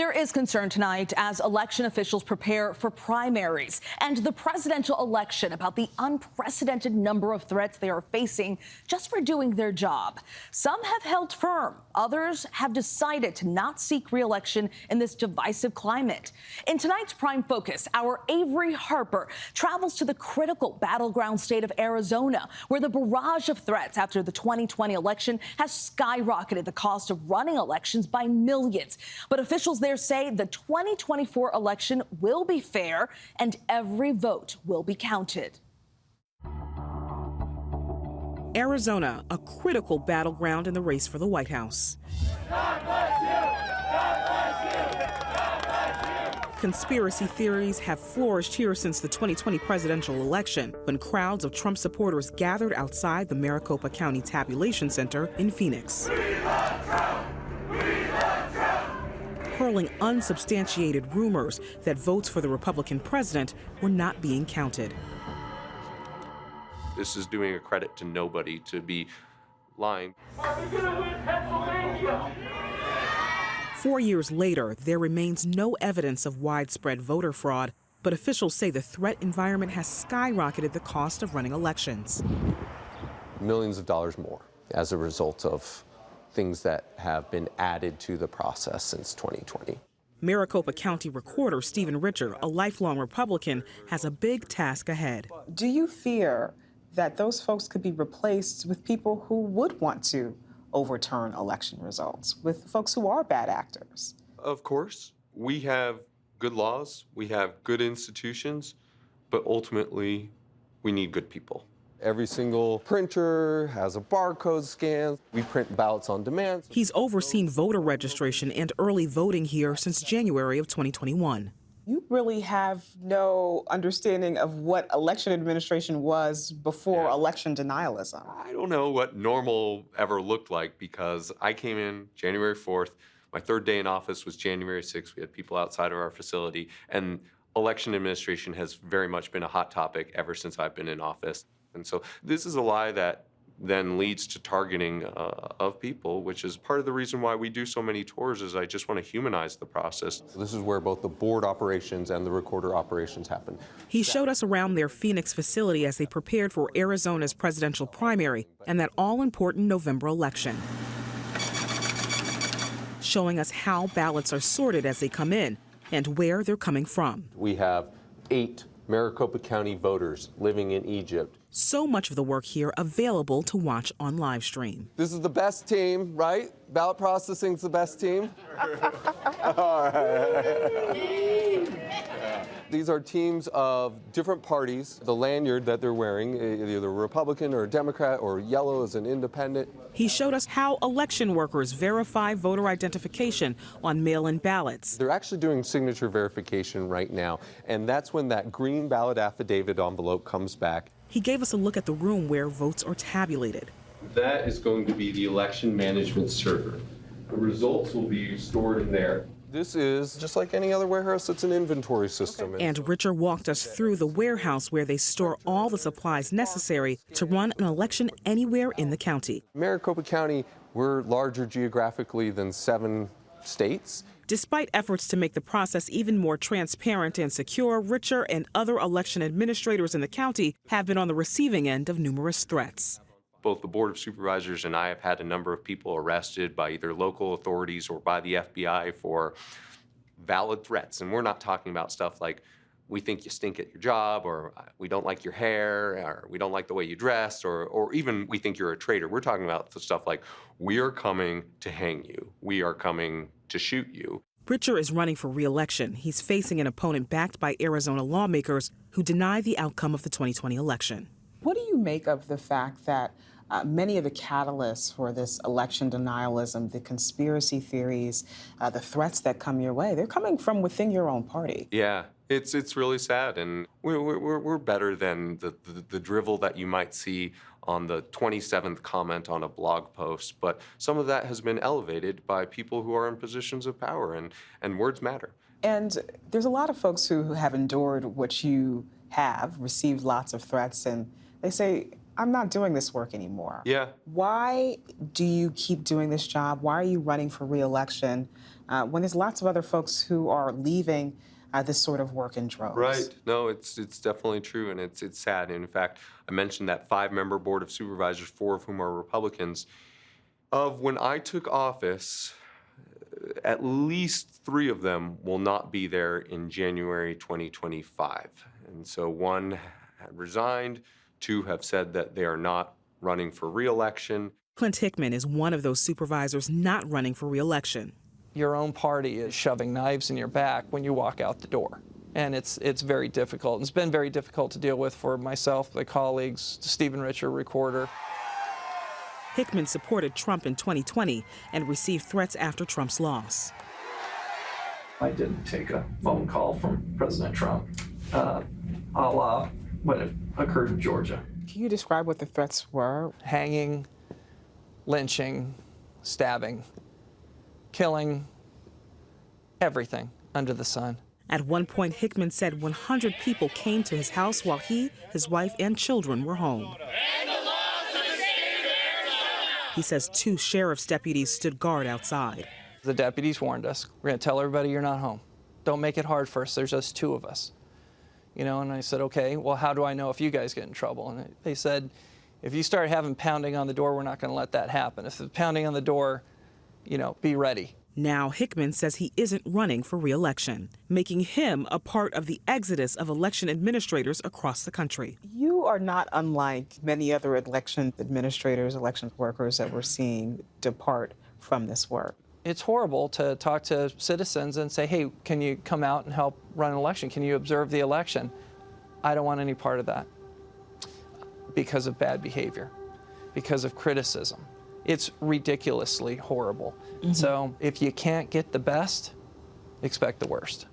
There is concern tonight as election officials prepare for primaries and the presidential election about the unprecedented number of threats they are facing just for doing their job. Some have held firm. Others have decided to not seek re-election in this divisive climate. In tonight's Prime Focus, our Averi Harper travels to the critical battleground state of Arizona, where the barrage of threats after the 2020 election has skyrocketed the cost of running elections by millions. But officials there say the 2024 election will be fair and every vote will be counted. Arizona, a critical battleground in the race for the White House. God bless you. God bless you. God bless you. Conspiracy theories have flourished here since the 2020 presidential election, when crowds of Trump supporters gathered outside the Maricopa County Tabulation Center in Phoenix. We love Trump. We love Trump. Hurling unsubstantiated rumors that votes for the Republican president were not being counted. This is doing a credit to nobody to be lying. Are we going to win Pennsylvania? 4 years later, there remains no evidence of widespread voter fraud, but officials say the threat environment has skyrocketed the cost of running elections. Millions of dollars more as a result of things that have been added to the process since 2020. Maricopa County Recorder Stephen Richer, a lifelong Republican, has a big task ahead. Do you fear that those folks could be replaced with people who would want to overturn election results, with folks who are bad actors? Of course, we have good laws, we have good institutions, but ultimately we need good people. Every single printer has a barcode scan. We print ballots on demand. He's overseen voter registration and early voting here since January of 2021. You really have no understanding of what election administration was before election denialism. I don't know what normal ever looked like because I came in January 4th. My third day in office was January 6th. We had people outside of our facility, and election administration has very much been a hot topic ever since I've been in office. And so this is a lie that then leads to targeting of people, which is part of the reason why we do so many tours, is I just want to humanize the process. This is where both the board operations and the recorder operations happen. He showed us around their Phoenix facility as they prepared for Arizona's presidential primary and that all-important November election, showing us how ballots are sorted as they come in and where they're coming from. We have 8 Maricopa County voters living in Egypt. So much of the work here available to watch on live stream. This is the best team, right? Ballot processing's the best team. All right. These are teams of different parties. The lanyard that they're wearing, either Republican or Democrat or yellow is an independent. He showed us how election workers verify voter identification on mail-in ballots. They're actually doing signature verification right now, and that's when that green ballot affidavit envelope comes back. He gave us a look at the room where votes are tabulated. That is going to be the election management server. The results will be stored in there. This is just like any other warehouse. It's an inventory system. And Richer walked us through the warehouse where they store all the supplies necessary to run an election anywhere in the county. Maricopa County, we're larger geographically than 7 states. Despite efforts to make the process even more transparent and secure, Richer and other election administrators in the county have been on the receiving end of numerous threats. Both the Board of Supervisors and I have had a number of people arrested by either local authorities or by the FBI for valid threats. And we're not talking about stuff like, we think you stink at your job, or we don't like your hair, or we don't like the way you dress, or even we think you're a traitor. We're talking about the stuff like, we are coming to hang you. We are coming to shoot you. Richer is running for re-election. He's facing an opponent backed by Arizona lawmakers who deny the outcome of the 2020 election. What do you make of the fact that many of the catalysts for this election denialism, the conspiracy theories, the threats that come your way, they're coming from within your own party? Yeah, it's really sad, and we're better than the drivel that you might see on the 27th comment on a blog post, but some of that has been elevated by people who are in positions of power, and words matter. And there's a lot of folks who have endured what you have, received lots of threats, and they say, I'm not doing this work anymore. Yeah. Why do you keep doing this job? Why are you running for re-election when there's lots of other folks who are leaving this sort of work in droves? Right. No, it's definitely true, and it's sad. In fact, I mentioned that 5-member board of supervisors, 4 of whom are Republicans. Of when I took office, at least 3 of them will not be there in January 2025. And so 1 had resigned, 2 have said that they are not running for re-election. Clint Hickman is one of those supervisors not running for re-election. Your own party is shoving knives in your back when you walk out the door. And it's very difficult. It's been very difficult to deal with for myself, my colleagues, Stephen Richer, recorder. Hickman supported Trump in 2020 and received threats after Trump's loss. I didn't take a phone call from President Trump, a la what occurred in Georgia. Can you describe what the threats were? Hanging, lynching, stabbing, killing, everything under the sun. At one point, Hickman said 100 people came to his house while he, his wife, and children were home. He says 2 sheriff's deputies stood guard outside. The deputies warned us, we're going to tell everybody you're not home. Don't make it hard for us, there's just 2 of us. You know, and I said, okay, well, how do I know if you guys get in trouble? And they said, if you start having pounding on the door, we're not going to let that happen. If there's pounding on the door, you know, be ready. Now Hickman says he isn't running for re-election, making him a part of the exodus of election administrators across the country. You are not unlike many other election administrators, election workers that we're seeing depart from this work. It's horrible to talk to citizens and say, hey, can you come out and help run an election? Can you observe the election? I don't want any part of that because of bad behavior, because of criticism. It's ridiculously horrible. Mm-hmm. So if you can't get the best, expect the worst.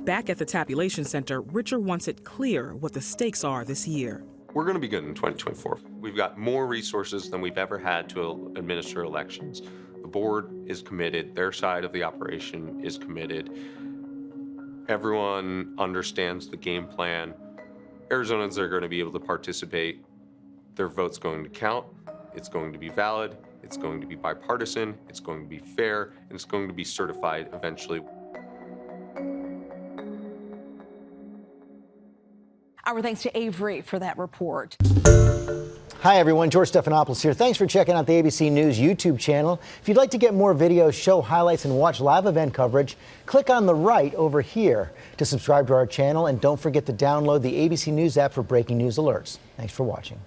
Back at the tabulation center, Richer wants it clear what the stakes are this year. We're going to be good in 2024. We've got more resources than we've ever had to administer elections. The board is committed. Their side of the operation is committed. Everyone understands the game plan. Arizonans are going to be able to participate. Their vote's going to count. It's going to be valid. It's going to be bipartisan. It's going to be fair. And it's going to be certified eventually. Our thanks to Averi for that report. Hi, everyone. George Stephanopoulos here. Thanks for checking out the ABC News YouTube channel. If you'd like to get more videos, show highlights, and watch live event coverage, click on the right over here to subscribe to our channel. And don't forget to download the ABC News app for breaking news alerts. Thanks for watching.